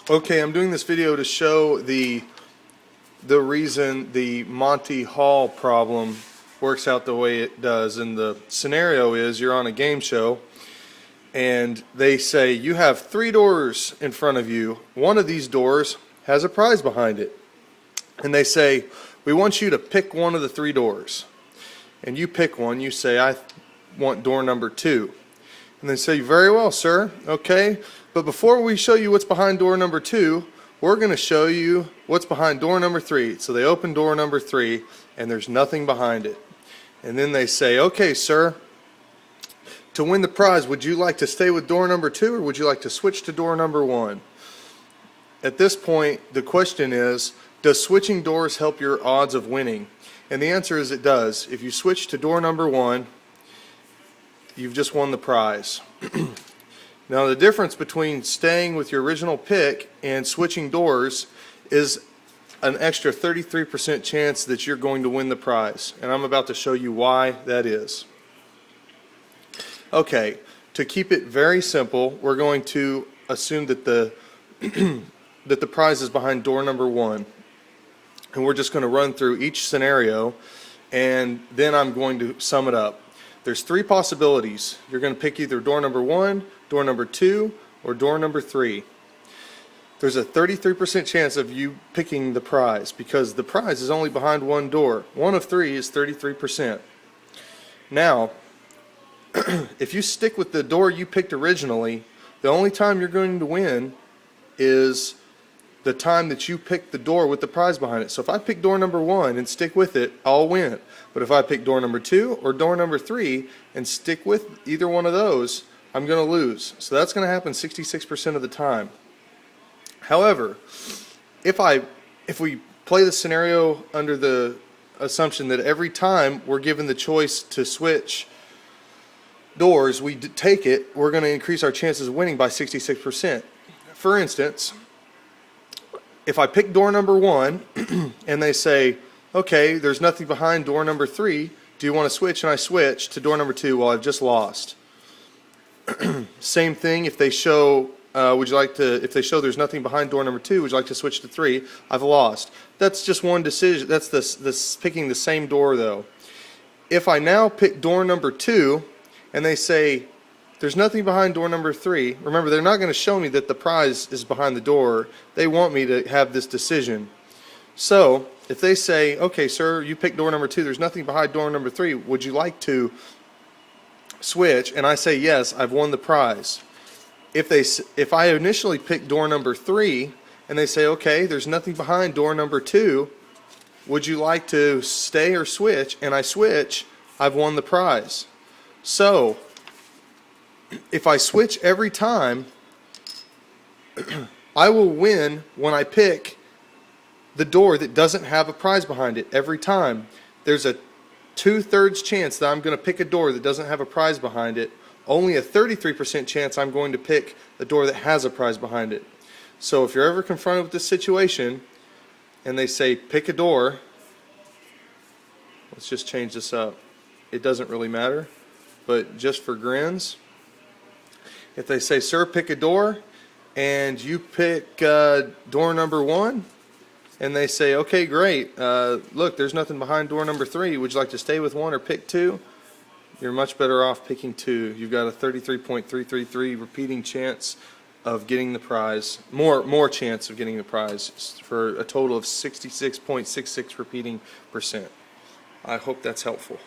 Okay, I'm doing this video to show the reason the Monty Hall problem works out the way it does. And the scenario is you're on a game show and they say you have 3 doors in front of you. One of these doors has a prize behind it. And they say, we want you to pick one of the 3 doors. And you pick one. You say, I want door number 2. And they say, very well, sir. Okay, but before we show you what's behind door number 2, we're going to show you what's behind door number 3. So they open door number 3, and there's nothing behind it. And then they say, okay, sir, to win the prize, would you like to stay with door number 2, or would you like to switch to door number 1? At this point, the question is, does switching doors help your odds of winning? And the answer is it does. If you switch to door number 1, you've just won the prize. Now the difference between staying with your original pick and switching doors is an extra 33% chance that you're going to win the prize. And I'm about to show you why that is. Okay, to keep it very simple, we're going to assume that the that the prize is behind door number 1. And we're just going to run through each scenario, and then I'm going to sum it up. There's 3 possibilities. You're going to pick either door number 1, door number 2, or door number 3. There's a 33% chance of you picking the prize because the prize is only behind 1 door. 1 of 3 is 33%. Now, if you stick with the door you picked originally, the only time you're going to win is the time that you pick the door with the prize behind it. So if I pick door number 1 and stick with it, I'll win. But if I pick door number 2 or door number 3 and stick with either one of those, I'm going to lose. So that's going to happen 66% of the time. However, if we play the scenario under the assumption that every time we're given the choice to switch doors, we take it, we're going to increase our chances of winning by 66%. For instance, if I pick door number 1 and they say, okay, there's nothing behind door number 3, do you want to switch? And I switch to door number 2, well, I've just lost. Same thing if they show, if they show there's nothing behind door number 2, would you like to switch to 3? I've lost. That's just one decision. That's this picking the same door though. If I now pick door number 2 and they say, there's nothing behind door number 3. Remember, they're not going to show me that the prize is behind the door. They want me to have this decision. So, if they say, okay, sir, you picked door number 2, there's nothing behind door number 3, would you like to switch? And I say, yes, I've won the prize. If I initially picked door number 3, and they say, okay, there's nothing behind door number 2, would you like to stay or switch? And I switch, I've won the prize. So, if I switch every time, I will win when I pick the door that doesn't have a prize behind it. Every time there's a 2/3 chance that I'm going to pick a door that doesn't have a prize behind it. Only a 33% chance I'm going to pick the door that has a prize behind it. So if you're ever confronted with this situation and they say pick a door, let's just change this up. It doesn't really matter, but just for grins, if they say, sir, pick a door, and you pick door number 1, and they say, okay, great, look, there's nothing behind door number 3, would you like to stay with 1 or pick 2? You're much better off picking 2. You've got a 33.333 repeating chance of getting the prize, more chance of getting the prize, for a total of 66.66 repeating percent. I hope that's helpful.